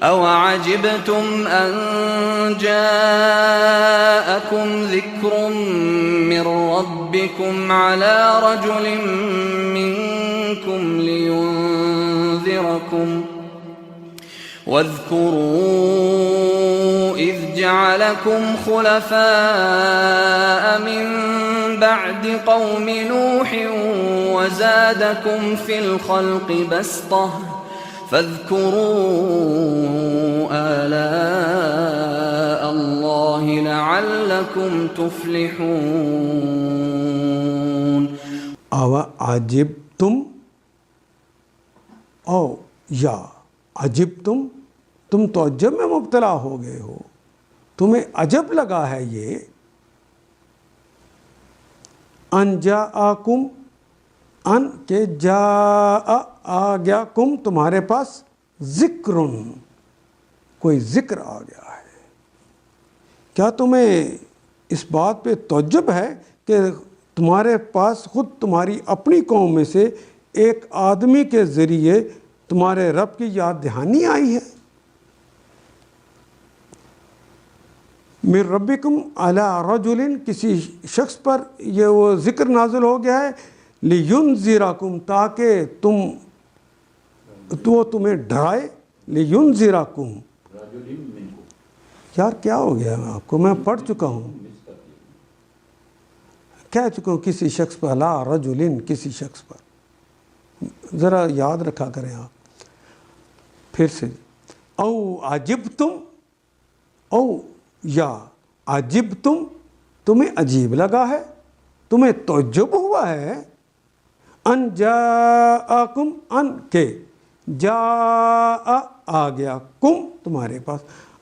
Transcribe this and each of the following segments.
أَوَعَجِبْتُمْ أَنْ جَاءَكُمْ ذِكْرٌ مِّنْ رَبِّكُمْ عَلَى رَجُلٍ مِّنْكُمْ لِيُنْذِرَكُمْ واذكروا إذ جعلكم خلفاء من بعد قوم نوح وزادكم في الخلق بسطة فاذكروا آلاء الله لعلكم تفلحون. عجبتم او یا عجبتم، تم تو عجب میں مبتلا ہو گئے ہو، تمہیں عجب لگا ہے یہ. ان جاءکم، ان کے جاء آ گیا، کم تمہارے پاس، ذکر کوئی ذکر آ گیا ہے. کیا تمہیں اس بات پہ تعجب ہے کہ تمہارے پاس خود تمہاری اپنی قوم میں سے ایک آدمی کے ذریعے تمہارے رب کی یاد دہانی آئی ہے؟ من ربکم علی رجل، کسی شخص پر یہ وہ ذکر نازل ہو گیا ہے، لینذرکم، تاکہ تمہیں ڈرائے. لینذرکم، یار کیا ہو گیا آپ کو؟ میں پڑھ چکا ہوں، کہہ چکا ہوں کسی شخص پر، علی رجل، کسی شخص پر. ذرا یاد رکھا کریں آپ. پھر سے او عجبتم، او یا عجبتم، تمہیں عجیب لگا ہے، تمہیں تعجب ہوا ہے. ان جاءکم، ان کے جاء آ گیا، کم تمہارے پاس،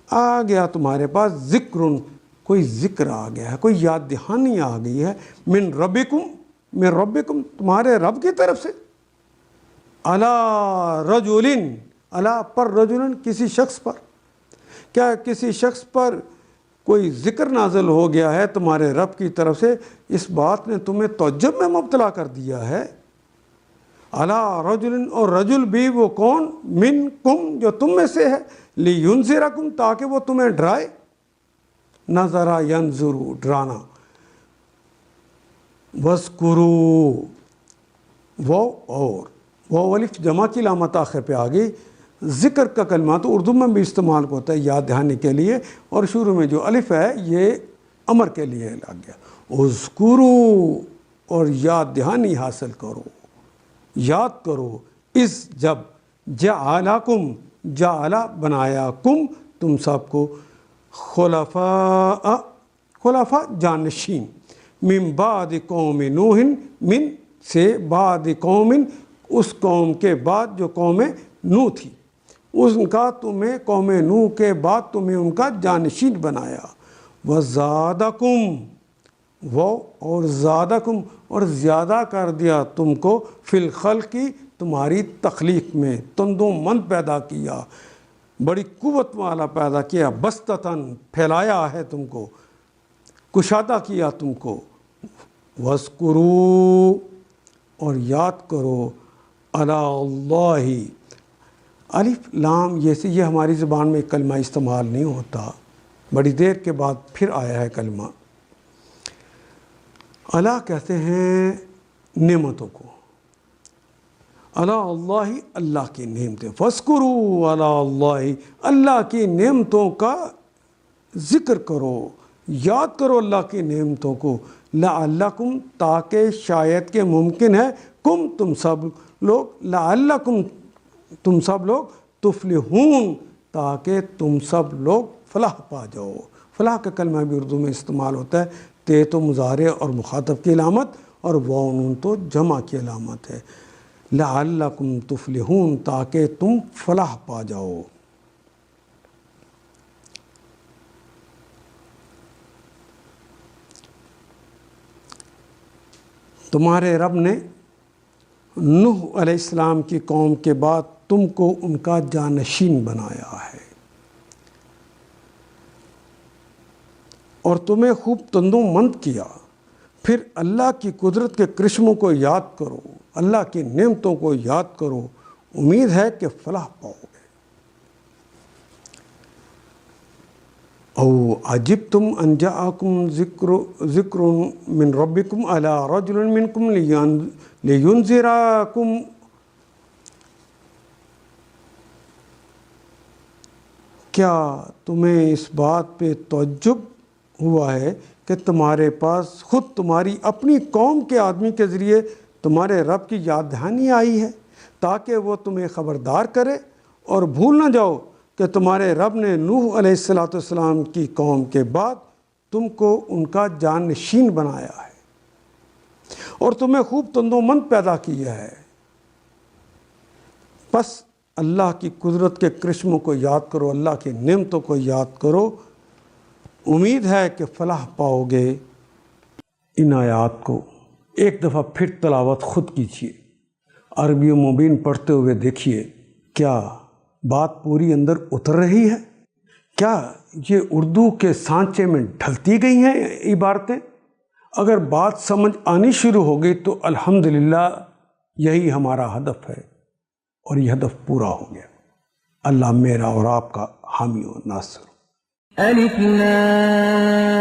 آ گیا تمہارے پاس، ذکر کوئی ذکر آ گیا ہے، کوئی یاد دہانی آ گئی ہے. من ربکم، من ربکم تمہارے رب کی طرف سے. علی رجل، علی پر، رجل کسی شخص پر. کیا کسی شخص پر کوئی ذکر نازل ہو گیا ہے تمہارے رب کی طرف سے، اس بات نے تمہیں تعجب میں مبتلا کر دیا ہے. علی رجل، اور رجل بھی وہ کون، منکم جو تم میں سے ہے، لینذرکم تاکہ وہ تمہیں ڈرائے. نظر ینظر ڈرانا. واذکروا، وہ اور وہ الف جمع کی علامت آخر پہ آ گئی. ذکر کا کلمہ تو اردو میں بھی استعمال ہوتا ہے یاد دہانی کے لیے، اور شروع میں جو الف ہے یہ امر کے لیے لگ گیا. اذکروا، اور یاد دہانی حاصل کرو، یاد کرو. اس جب جعلکم، جعل بنایا، کم تم سب کو، خلفاء، خلفاء جانشین، من بعد قوم نوح، من سے، بعد قوم اس قوم کے بعد جو قوم نوح تھی، ان کا تمہیں، قوم نوح کے بعد تمہیں ان کا جانشین بنایا. وزادکم، وہ اور زادکم، اور زیادہ کر دیا تم کو، فی الخلق، تمہاری تخلیق میں، تندو مند پیدا کیا، بڑی قوت والا پیدا کیا. بستتاً، پھیلایا ہے تم کو، کشادہ کیا تم کو. وَاذْكُرُوا، اور یاد کرو، علی اللہ، الف لام یہ ہماری زبان میں کلمہ استعمال نہیں ہوتا، بڑی دیر کے بعد پھر آیا ہے کلمہ. اللہ کہتے ہیں نعمتوں کو، علی اللہ، اللہ کی نعمتیں. فاذکروا علی اللہ، اللہ کی نعمتوں کا ذکر کرو، یاد کرو اللہ کی نعمتوں کو. لعلکم، تاکہ شاید کہ ممکن ہے، کم تم سب لوگ، لعلکم تم سب لوگ، تفلحون تاکہ تم سب لوگ فلاح پا جاؤ. فلاح کا کلمہ بھی اردو میں استعمال ہوتا ہے. تے تو مضارع اور مخاطب کی علامت، اور واو نون تو جمع کی علامت ہے. لعلکم تفلحون تاکہ تم فلاح پا جاؤ. تمہارے رب نے نوح علیہ السلام کی قوم کے بعد تم کو ان کا جانشین بنایا ہے، اور تمہیں خوب تندو مند کیا. پھر اللہ کی قدرت کے کرشموں کو یاد کرو، اللہ کی نعمتوں کو یاد کرو، امید ہے کہ فلاح پاؤ گے. او عجبتم ان جاءکم ذکر من ربکم علی رجل منکم لینذرکم، کیا تمہیں اس بات پہ تعجب ہوا ہے کہ تمہارے پاس خود تمہاری اپنی قوم کے آدمی کے ذریعے تمہارے رب کی یاد دہانی آئی ہے تاکہ وہ تمہیں خبردار کرے، اور بھول نہ جاؤ کہ تمہارے رب نے نوح علیہ السلام کی قوم کے بعد تم کو ان کا جانشین بنایا ہے اور تمہیں خوب تندومند پیدا کیا ہے۔ بس اللہ کی قدرت کے کرشموں کو یاد کرو، اللہ کی نعمتوں کو یاد کرو، امید ہے کہ فلاح پاؤ گے۔ ان آیات کو ایک دفعہ پھر تلاوت خود کیجیے، عربی و مبین پڑھتے ہوئے دیکھیے کیا بات پوری اندر اتر رہی ہے، کیا یہ اردو کے سانچے میں ڈھلتی گئی ہیں عبارتیں۔ اگر بات سمجھ آنی شروع ہو گئی تو الحمدللہ یہی ہمارا ہدف ہے، اور یہ ہدف پورا ہو گیا۔ اللہ میرا اور آپ کا حامی و ناصر۔ الف لام